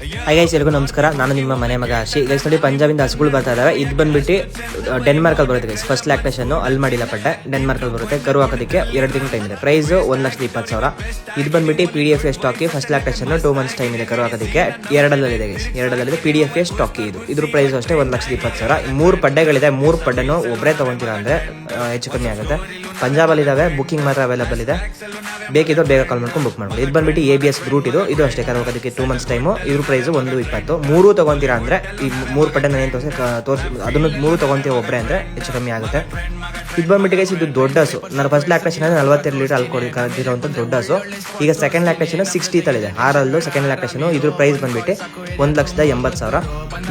Hi guys, ಎಲ್ಲರಿಗೂ ನಮಸ್ಕಾರ. ನಾನು ನಿಮ್ಮ ಮನೆ ಮಗ ಆಶಿ. ಗೈಸ್ ನೋಡಿ, ಪಂಜಾಬಿಂದ ಹಸುಗಳು ಬರ್ತಾ ಇದಾವೆ. ಇದು ಬಂದ್ಬಿಟ್ಟು ಡೆನ್ಮಾರ್ಕಲ್ಲಿ ಬರುತ್ತೆ ಗೈಸ್. ಫಸ್ಟ್ ಲ್ಯಾಕ್ಟೇಷನ್ ಅಲ್ಲಿ ಮಾಡಿಲ್ಲ ಪಡ್ಡೆ, ಡೆನ್ಮಾರ್ಕಲ್ಲಿ ಬರುತ್ತೆ. ಕರು ಹಾಕೋದಕ್ಕೆ 2 ತಿಂಗಳು ಟೈಮ್ ಇದೆ. ಪ್ರೈಸ್ 1,20,000. ಇದು ಬಂದ್ಬಿಟ್ಟು PDF ಸ್ಟಾಕಿ. ಫಸ್ಟ್ ಲ್ಯಾಕ್ಟೇಷನ್ 2 ಮಂತ್ಸ್ ಟೈಮ್ ಇದೆ ಕರು ಹಾಕೋದಕ್ಕೆ. ಎರಡಲ್ಲಿದೆ ಗೈಸ್, ಎರಡಲ್ಲಿದೆ PDF ಸ್ಟಾಕಿ. ಇದ್ರ ಪ್ರೈಸ್ ಅಷ್ಟೇ 1,20,000. 3 ಪಡ್ಡೆಗಳಿದೆ. 3 ಪಡ್ಡೆನೂ ಒಬ್ಬರೇ ತೊಗೊತೀರಾ ಅಂದರೆ ಹೆಚ್ಚು ಕಮ್ಮಿ ಆಗುತ್ತೆ. ಪಂಜಾಬಲ್ಲಿ ಇದಾವೆ, ಬುಕ್ಕಿಂಗ್ ಮಾತ್ರ ಅವೈಲೇಬಲ್ ಇದೆ. ಬೇಕಿದ್ದು ಬೇಗ ಕಾಲ್ ಮಾಡ್ಕೊಂಡು ಬುಕ್ ಮಾಡ್ಬೋದು. ಇದು ಬಂದ್ಬಿಟ್ಟು ABS ಬ್ರೂಟ್. ಇದು ಅಷ್ಟೇ ಕರು ಹಾಕೋದಕ್ಕೆ 2 ಮಂತ್ಸ್ ಟೈಮು. ಇದ್ರ ಪ್ರೈಸ್ 1,20,000. 3 ತೊಗೊತೀರಾ ಅಂದರೆ ಈ 3 ಪಡ್ಡೆ ನಾನು ಏನು ತೋರಿಸಿ ಅದನ್ನು 3 ತೊಗೊತೀವಿ ಒಬ್ಬರೇ ಅಂದರೆ ಹೆಚ್ಚು ಕಮ್ಮಿ ಆಗುತ್ತೆ. ಇದು ಬಂದ್ಬಿಟ್ಟು ಗೈಸ್, ಇದು ದೊಡ್ಡ ಹಸು. ನಾನು ಫಸ್ಟ್ ಲ್ಯಾಕ್ಟೇಷನ್ 42 ಲೀಟರ್ ಅಲ್ಲಿ ಕರೆದಿರೋಂಥ ದೊಡ್ಡ ಹಸು. ಈಗ ಸೆಕೆಂಡ್ ಲ್ಯಾಕ್ಟೇಷನ್ 60 ತಳಿದೆ. 6 second lactation. ಇದ್ರ ಪ್ರೈಸ್ ಬಂದ್ಬಿಟ್ಟು 1,80,000.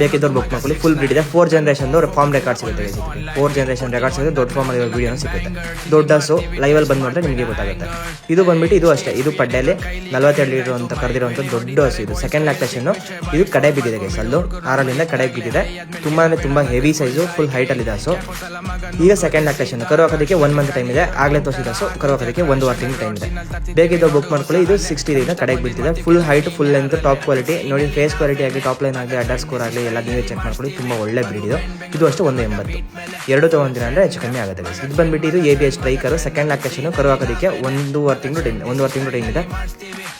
ಬೇಕಿದ್ದವ್ರು ಬುಕ್ ಮಾಡ್ಕೊಳ್ಳಿ. ಫುಲ್ ಬ್ರೀಡ್ ಇದೆ. 4 ಜನರೇಷನ್ ಫಾರ್ಮ್ ರೆಕಾರ್ಡ್ ಸಿಗುತ್ತೆ ಗೈಸ್. 4 ಜನರೇಷನ್ ರೆಕಾರ್ಡ್ ಸಿಗುತ್ತೆ. ದೊಡ್ಡ ಫಾರ್ಮ್ ಅಲ್ಲಿ ವಿಡಿಯೋನ ಸಿಗುತ್ತೆ. ದೊಡ್ಡ ಹಸು ಲೈವಲ್ಲಿ ಬಂದು ನೋಡಿದ್ರೆ ನಿಮಗೆ ಗೊತ್ತಾಗುತ್ತೆ. ಇದು ಬಂದ್ಬಿಟ್ಟು ಇದು ಅಷ್ಟೇ. ಇದು ಪಡ್ಡೆಯಲ್ಲಿ 42 ಲೀಟರ್ ಅಂತ ಕರೆದಿರುವಂಥ ದೊಡ್ಡ ಹಸು. ಇದು ಸೆಕೆಂಡ್ ಲ್ಯಾಕ್ಟೇಷನ್. ಇದು ಕಡೆ ಬಿದ್ದಿದೆ ಗೈಸ್. ಅಲ್ಲೂ 6 ಕಡೆ ಬಿದ್ದಿದೆ. ತುಂಬಾ ಹೆವಿ ಸೈಜು, ಫುಲ್ ಹೈಟಲ್ಲಿ ಇದೆ ಹಸು. ಈಗ ಸೆಕೆಂಡ್ ಲ್ಯಾಕ್ಟೇಷನ್. ಕರು ಹಾಕೋದಕ್ಕೆ 1 ಮಂತ್ ಟೈಮ್ ಇದೆ. ಆಗಲೇ ತೋರಿಸಿದ ಹಸು. ಕರು ಹಾಕೋದಕ್ಕೆ 1.5 ತಿಂಗಳು ಟೈಮ್ ಇದೆ. ಬೇಕಿದ್ದು ಬುಕ್ ಮಾಡ್ಕೊಳ್ಳಿ. ಇದು 60 ಕಡೆಗೆ ಬೀಳ್ತಿದೆ. Full height, full length, top quality. ನೋಡಿ, ಫೇಸ್ ಕ್ವಾಲಿಟಿ ಆಗಲಿ, ಟಾಪ್ ಲೈನ್ ಆಗಲಿ, ಅಡ್ಡರ್ ಸ್ಕೋರ್ ಆಗಲಿ ಎಲ್ಲ ನೀವೇ ಚೆಕ್ ಮಾಡ್ಕೊಳ್ಳಿ. ತುಂಬ ಒಳ್ಳೆ ಬ್ರೀಡ್ ಇದು. ಇದು ಅಷ್ಟು 1.80. 2 ತೊಗೊಂತೀರ ಅಂದರೆ ಹೆಚ್ಚು ಕಮ್ಮಿ ಆಗುತ್ತೆ ಗೈಸ್. ಇದು ಬಂದ್ಬಿಟ್ಟು ಇದು ABS ಸ್ಟ್ರೈಕರು. Second lactation. ಕರು ಹಾಕೋದಕ್ಕೆ 1.5 ತಿಂಗಳು ಟೈಮ್ ಇದೆ.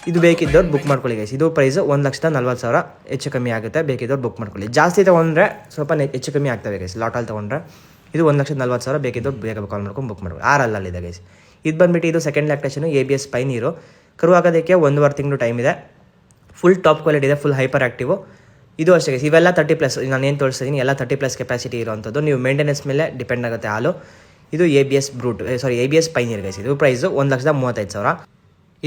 ಇದು ಬೇಕಿದ್ದವ್ರು ಬುಕ್ ಮಾಡ್ಕೊಳ್ಳಿ ಗೈಸ್. ಇದು ಪ್ರೈಸ್ 1,40,000. ಹೆಚ್ಚು ಕಮ್ಮಿ ಆಗುತ್ತೆ. ಬೇಕಿದ್ದವ್ರು ಬುಕ್ ಮಾಡ್ಕೊಳ್ಳಿ. ಜಾಸ್ತಿ ತೊಗೊಂಡ್ರೆ ಸ್ವಲ್ಪ ಹೆಚ್ಚು ಕಮ್ಮಿ ಆಗ್ತವೆ ಗೈಸ್. ಲಾಟಲ್ಲಿ ತೊಗೊಂಡ್ರೆ ಇದು 1,40,000. ಬೇಕಿದ್ದವ್ರು ಬೇಗ ಕಾಲ್ ಮಾಡ್ಕೊಂಡು ಬುಕ್ ಮಾಡ್ಕೊಳ್ಳಿ. 6 ಗೈಸ್. ಇದು ಬಂದ್ಬಿಟ್ಟು ಇದು ಸೆಕೆಂಡ್ ಲ್ಯಾಕ್ಟೇಷನ್. ABS ಪೈನೀರು. ಕರು ಹಾಕೋದಕ್ಕೆ 1.5 ತಿಂಗಳು ಟೈಮ್ ಇದೆ. ಫುಲ್ ಟಾಪ್ ಕ್ವಾಲಿಟಿ ಇದೆ. Full hyper active. ಇದು ಅಷ್ಟೇ ಗೈಸ್. ಇವೆಲ್ಲ 30+. ನಾನು ಏನು ತೋರಿಸ್ತೀನಿ ಎಲ್ಲ 30+ ಕೆಪಾಸಿಟಿ ಇರೋವಂಥದ್ದು. ನೀವು ಮೇಂಟೆನೆನ್ಸ್ ಮೇಲೆ ಡಿಪೆಂಡ್ ಆಗುತ್ತೆ ಹಾಲು. ಇದು ABS ಪೈನೀರ್ ಗೈಸ್. ಇದು ಪ್ರೈಸು 1,35,000.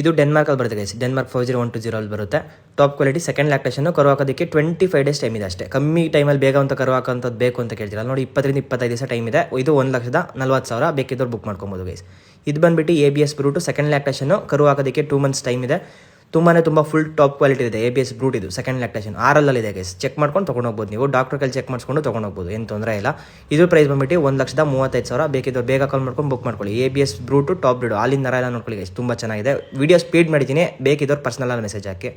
ಇದು ಡೆನ್ಮಾರ್ಕಲ್ಲಿ ಬರುತ್ತೆ ಗೈಸ್. ಡೆನ್ಮಾರ್ಕ್ 40,120 ಅಲ್ಲಿ ಬರುತ್ತೆ. Top quality. Second lactation. ಕರು ಹಾಕೋದಕ್ಕೆ 25 ಡೇಸ್ ಟೈಮ್ ಇದೆ ಅಷ್ಟೇ. ಕಮ್ಮಿ ಟೈಮಲ್ಲಿ ಬೇಗ ಅಂತ ಕರು ಹಾಕೋಂಥದ್ದು ಬೇಕು ಅಂತ ಕೇಳ್ತೀರಾ ನೋಡಿ, 20-25 ದಿವಸ ಟೈಮ್ ಇದೆ. ಇದು 1,40,000. ಬೇಕಿದ್ದವ್ರು ಬುಕ್ ಮಾಡ್ಕೊಬೋದು ಗೈಸ್. ಇದು ಬಂದ್ಬಿಟ್ಟು ABS ಬ್ರೂಟು. Second lactation. ಕರು ಹಾಕೋದಕ್ಕೆ 2 ಮಂತ್ಸ್ ಟೈಮ್ ಇದೆ. ತುಂಬ ಫುಲ್ ಟಾಪ್ ಕ್ವಾಲಿಟಿ ಇದೆ. ABS ಬ್ರೂಟ್. ಇದು ಸೆಕೆಂಡ್ ಲ್ಯಾಕ್ಟೇಷನ್. 6 ಇದೆ ಗೈಸ್. ಚೆಕ್ ಮಾಡ್ಕೊಂಡು ತೊಗೊಂಡೋಗ್ಬೋದು ನೀವು. ಡಾಕ್ಟರ್ ಕೈಲಿ ಚೆಕ್ ಮಾಡಿಸ್ಕೊಂಡು ತೊಗೊಂಡೋಗ್ಬೋದು. ಏನು ತೊಂದರೆ ಇಲ್ಲ. ಇದು ಪ್ರೈಸ್ ಬಂದ್ಬಿಟ್ಟು 1,35,000. ಬೇಕಿದ್ದು ಬೇಗ ಕಾಲ್ ಮಾಡ್ಕೊಂಡು ಬುಕ್ ಮಾಡ್ಕೊಳ್ಳಿ. ABS brute top breed. ಹಾಲಿನ ನರ ಎಲ್ಲ ನೋಡ್ಕೊಳ್ಳಿ ಗೈಸ್. ತುಂಬ ಚೆನ್ನಾಗಿದೆ. ವಿಡಿಯೋ ಸ್ಪೀಡ್ ಮಾಡಿದ್ದೀನಿ. ಬೇಕಿದ್ದವ್ರು ಪರ್ಸನಲ್ ಮೆಸೇಜ್ ಹಾಕಿ.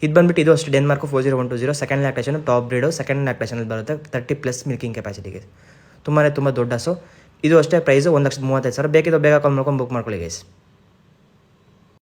ಇದು ಬಂದ್ಬಿಟ್ಟು ಇದು ಅಷ್ಟು Denmark 40,120. Second lactation. Top breed. Second ಲ್ಯಾಕ್ಟೇಷನಲ್ಲಿ ಬರುತ್ತೆ. 30+ ಮಿಲ್ಕಿಂಗ್ ಕೆಪಾಸಿಟಿಗೆ. ತುಂಬ ದೊಡ್ಡ ಹಸು. ಇದು ಅಷ್ಟೇ. ಪ್ರೈಸು 1,35,000. ಬೇಕಿದ್ದು ಬೇಗ ಕಾಲ್ ಮಾಡ್ಕೊಂಡು ಬುಕ್ ಮಾಡ್ಕೊಳ್ಳಿ ಗೈಸ್.